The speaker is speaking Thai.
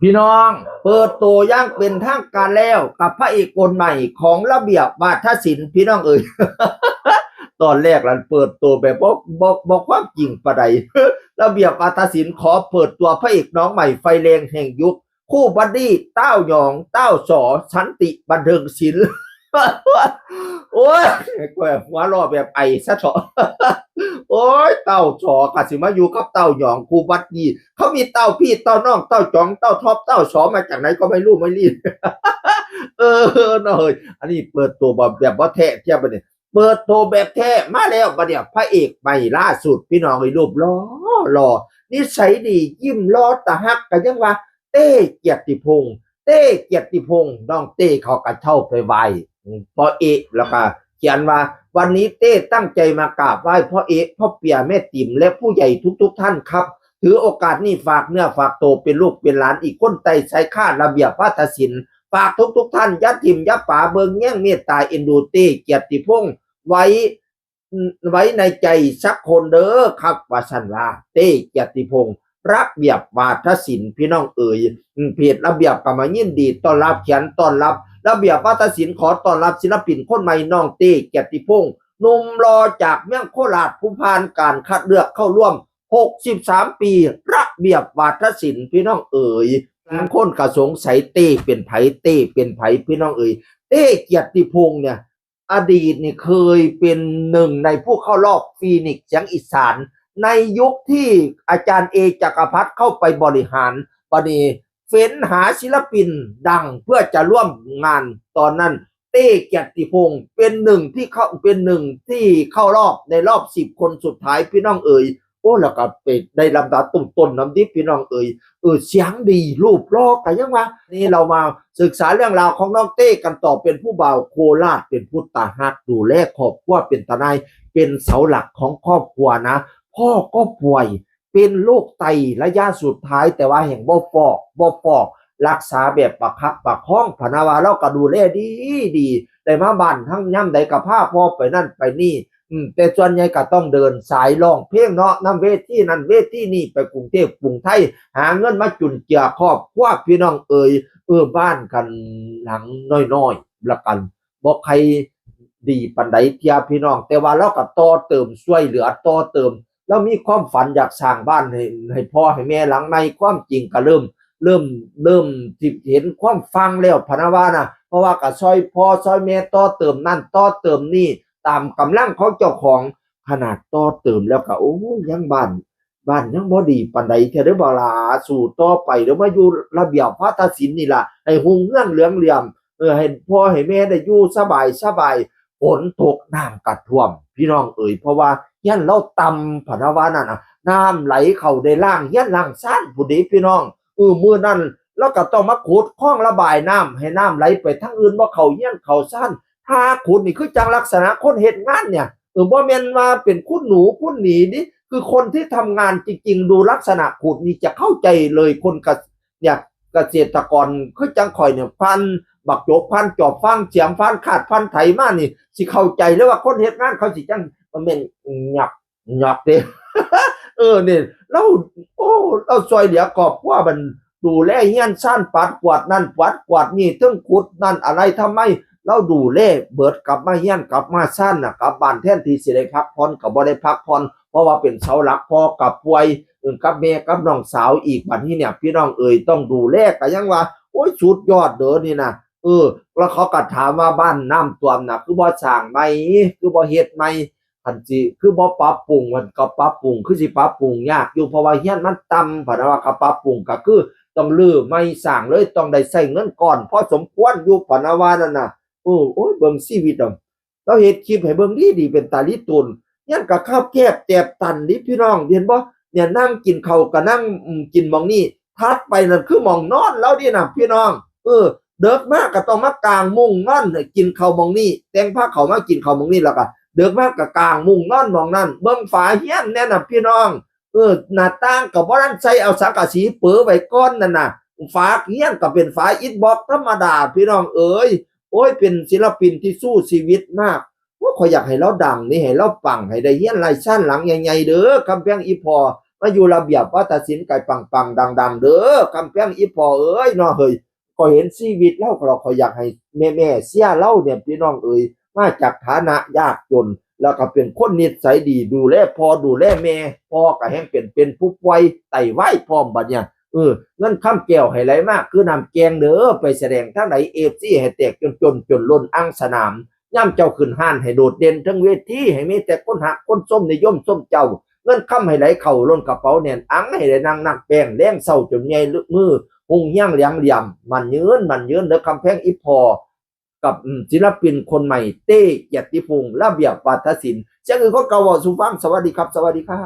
พี่น้องเปิดตัวอย่างเป็นทางการแล้วกับพระเอกคนใหม่ของระเบียบวาทศิลป์พี่น้องเอ๋ย ตอนแรกหลันเปิดตัวแบบบอกความจริงปะได ระเบียบวาทศิลป์ขอเปิดตัวพระเอกน้องใหม่ไฟแรงแห่งยุคคู่บัดดี้เต้าหยองเต้าสอสันติบันเทิงศิลป์ โอ้ยแกหัวรอแบบไอซะเถอะ โอ้ยเต้าสอกะสิมาอยู่กับเต้าหยองคู่บัดดี้เขามีเต้าพี่เต้าน้องเต้าจองเต้าท็อปเต้าสอมาจากไหนก็ไม่รู้ไม่รีบ เออเนาะเฮ้ยอันนี้เปิดตัวแบบว่าแท้เทียบไปเนี่ยเปิดตัวแบบแท้มาแล้วบัดเนี่ยพระเอกใหม่ล่าสุดพี่น้องไอ้รูปหล่อนิสัยดียิ้มล้อตาฮักกันยังว่าเต้เกียรติพงษ์เต้เกียรติพงษ์น้องเต้เขากระเช่าไปไหว้พ่อเอกแล้วก็เขียนว่าวันนี้เต้ตั้งใจมากราบไหว้พ่อเอกพ่อเปียแม่ติ๋มและผู้ใหญ่ทุกท่านครับถือโอกาสนี้ฝากเนื้อฝากตัวเป็นลูกเป็นหลานอีกคนไต่ใช้ค่าระเบียบวาทศิลป์ฝากทุกท่านยัดทิมยัดป่าเบิงแย่งเมตตาเอ็นดูเต้เกียรติพงษ์ไว้ในใจสักคนเด้อครับว่าสันว่าเต้เกียรติพงษ์ระเบียบวาทศิลป์พี่น้องเอ๋ยเพจระเบียบก็มายินดีต้อนรับเขียนต้อนรับระเบียบวาทศิลป์ขอต้อนรับศิลปินคนใหม่น้องเต้เกียรติพงษ์หนุ่มรอจากเมืองโคราชผู้ผ่านการคัดเลือกเข้าร่วม63ปีระเบียบวาทศิลป์พี่น้องเอ๋ยบางคนก็สงสัยเต้เป็นไผเต้เป็นไผพี่น้องเอ๋ยเต้เกียรติพงษ์เนี่ยอดีตนี่เคยเป็นหนึ่งในผู้เข้ารอบฟีนิกซ์เสียงอีสานในยุคที่อาจารย์เอจักรพัฒน์เข้าไปบริหารปณีเฟ้นหาศิลปินดังเพื่อจะร่วมงานตอนนั้นเต้เกียรติพงษ์เป็นหนึ่งที่เข้ารอบในรอบ10 คนสุดท้ายพี่น้องเอ๋ยโอ้แล้วก็ไปได้ลำดับต้นน้ำดิบพี่น้องเอ๋ยเสียงดีรูปรอกันยังวะนี่เรามาศึกษาเรื่องราวของน้องเต้กันต่อเป็นผู้บ่าวโคราชเป็นผู้ตาหักดูแลครอบครัวเป็นทนายเป็นเสาหลักของครอบครัวนะพ่อก็ป่วยเป็นโรคไตระยะสุดท้ายแต่ว่าแห่งบ่ฟอกรักษาแบบประคับประคองพนาวาเราก็ดูแลดีได้มาบ้านทั้งย่ำใดกับผ้าพ่อไปนั่นไปนี่แต่ส่วนใหญ่ก็ต้องเดินสายร้องเพลงเนาะน้ำเวทีนั่นเวทีนี่ไปกรุงเทพกรุงไทยหาเงินมาจุนเจือครอบครัวพี่น้องเอ๋ยบ้านกันหลังน้อยๆละกันบอกใครดีปันใดเทียพี่น้องแต่ว่าเราก็ต่อเติมช่วยเหลือต่อเติมแล้วมีความฝันอยากสร้างบ้านให้พ่อให้แม่หลังในความจริงก็เริ่มที่เห็นความฟังแล้วพนาวานะเพราะว่าก็ซอยพ่อซอยแม่ต่อเติมนั่นต่อเติมนี่ตามกำลังของเจ้าของขนาดต่อเติมแล้วก็โอ้ยังบ้านยังบ่ดีปานใดเท่าเด้อบ่ล่ะสู่ต่อไปเดี๋ยวมาอยู่ระเบียบวาทศิลป์นี่ล่ะให้หุงเรื่องเหลืองเหลี่ยมให้พ่อให้แม่ได้อยู่สบายฝนตกน้ำกัดท่วมพี่น้องเอ๋ยเพราะว่าเฮียนเราต่ำพนาวานั่นน่ะน้ำไหลเข้าได้ล่างเฮียนล่างซ่านผู้ใดพี่น้องมื้อนั้นเราก็ต้องมาขุดคลองระบายน้ำให้น้ำไหลไปทางอื่นบ่เข้าเฮียนเข้าซ่านถ้าขุดนี่คือจังลักษณะคนเฮ็ดงานเนี่ยบ่แม่นว่าเป็นคุณหนูคุณหนีนี่คือคนที่ทำงานจริงๆดูลักษณะขุดนี่จะเข้าใจเลยคนเนี่ยเกษตรกรคือจังข่อยเนี่ยพันบักโจกพันจอบฟังเสียมพันขาดพันไถมานี่สิเข้าใจเลยว่าคนเฮ็ดงานเขาสิจังมันแม่นหยักเด้ เนี่ยเราซอยเหลือครอบครัวมันดูแลเฮียนซ่านปัดกวาดนั่นปัดกวาดนี่ถึงขุดนั่นอะไรทำไมเราดูแลเบิดกลับมาเฮียนกลับมาซ่านน่ะกลับบ้านแทนที่สิได้พักผ่อนก็บ่ได้พักผ่อนเพราะว่าเป็นเสาหลักพ่อกับป่วยกับแม่กับน้องสาวอีกบัดนี้เนี่ยพี่น้องเอ๋ยต้องดูแลก็ยังว่าโอ้ยสุดยอดเด้อนี่นะแล้วเขาก็ถามว่าบ้านน้ำท่วมน่ะคือบ่สร้างใหม่คือบ่เฮ็ดใหม่อันสิคือบ่ปรับปรุงมันก็ปรับปรุงคือสิปรับปรุงยากอยู่เพราะว่าเฮียนมันต่ำพะนะว่าก็ปรับปรุงก็คือต้องรื้อใหม่สร้างเลยต้องได้ใช้เงินก่อนพอสมควรอยู่พะนะว่านั่นน่ะโอ้ยเบิ่งชีวิตเราเฮ็ดคลิปให้เบิ่งดีเป็นตาลิตุนเฮียนก็คับแคบแตบตันนี่พี่น้องเห็นบ่เนี่ยนั่งกินข้าวก็นั่งกินหม้องนี้ถัดไปนั่นคือหม้องนอนแล้วนี่น่ะพี่น้องเดิกมากก็ต้องมากางมุ้งนอนกินข้าวหม้องนี้แต่งผ้าเขามากินข้าวหม้องนี้แล้วก็เดิกมากกับกลางมุงนอนมองนั่นเบิ่งฝาเฮียนแน่น่ะพี่น้องหน้าต่างกับบ่ทันใส่เอาสังกะสีเปื้อไว้ก่อนนั่นน่ะฝาเฮียนก็เป็นฝาอิฐบล็อกธรรมดาพี่น้องเอ๋ยโอ้ยเป็นศิลปินที่สู้ชีวิตมากว่าขอยอยากให้เราดังนี่ให้เราปังให้ได้เฮียนหลายชั้นหลังใหญ่ๆเด้อกำแพงอีพอ มาอยู่ระเบียบวัฒนศิลป์ไก่ปังๆดังๆเด้อคำแพงอีพอเอ้ยเนาะเฮ้ยก็เห็นชีวิตเล่าก็เราขออยากให้แม่เสียเล่าเนี่ยพี่น้องเอ้ยมาจากฐานะยากจนแล้วก็เป็นคนนิสัยดีดูแลพ่อดูแลแม่พ่อก็แห่งเป็นผู้ป่วยไตวายพร้อมบัดเนี่ยเงินค้ำแก้วให้ไหลมากคือนำแกงเด้อไปแสดงทางไหนFCให้แตกจนล้นอังสนามย่ำเจ้าขึ้นห้านให้โดดเด่นทั้งเวทีให้มีแต่คนหักคนส้มนิยมส้มเจ้าเงินค้ำให้ไหลเข่าล้นกระเป๋าแน่นอังให้ได้นั่งนักแป้งแรงเศร้าจนใหญ่ลึกมือหุงย่างเหลียงเหลี่ยมมันยืนเด้อคำแพงอีพอกับศิลปินคนใหม่เต้เกียรติพงษ์ระเบียบวาทศิลป์เสียงอื่นคนเก่าสู่ฟังสวัสดีครับสวัสดีครับ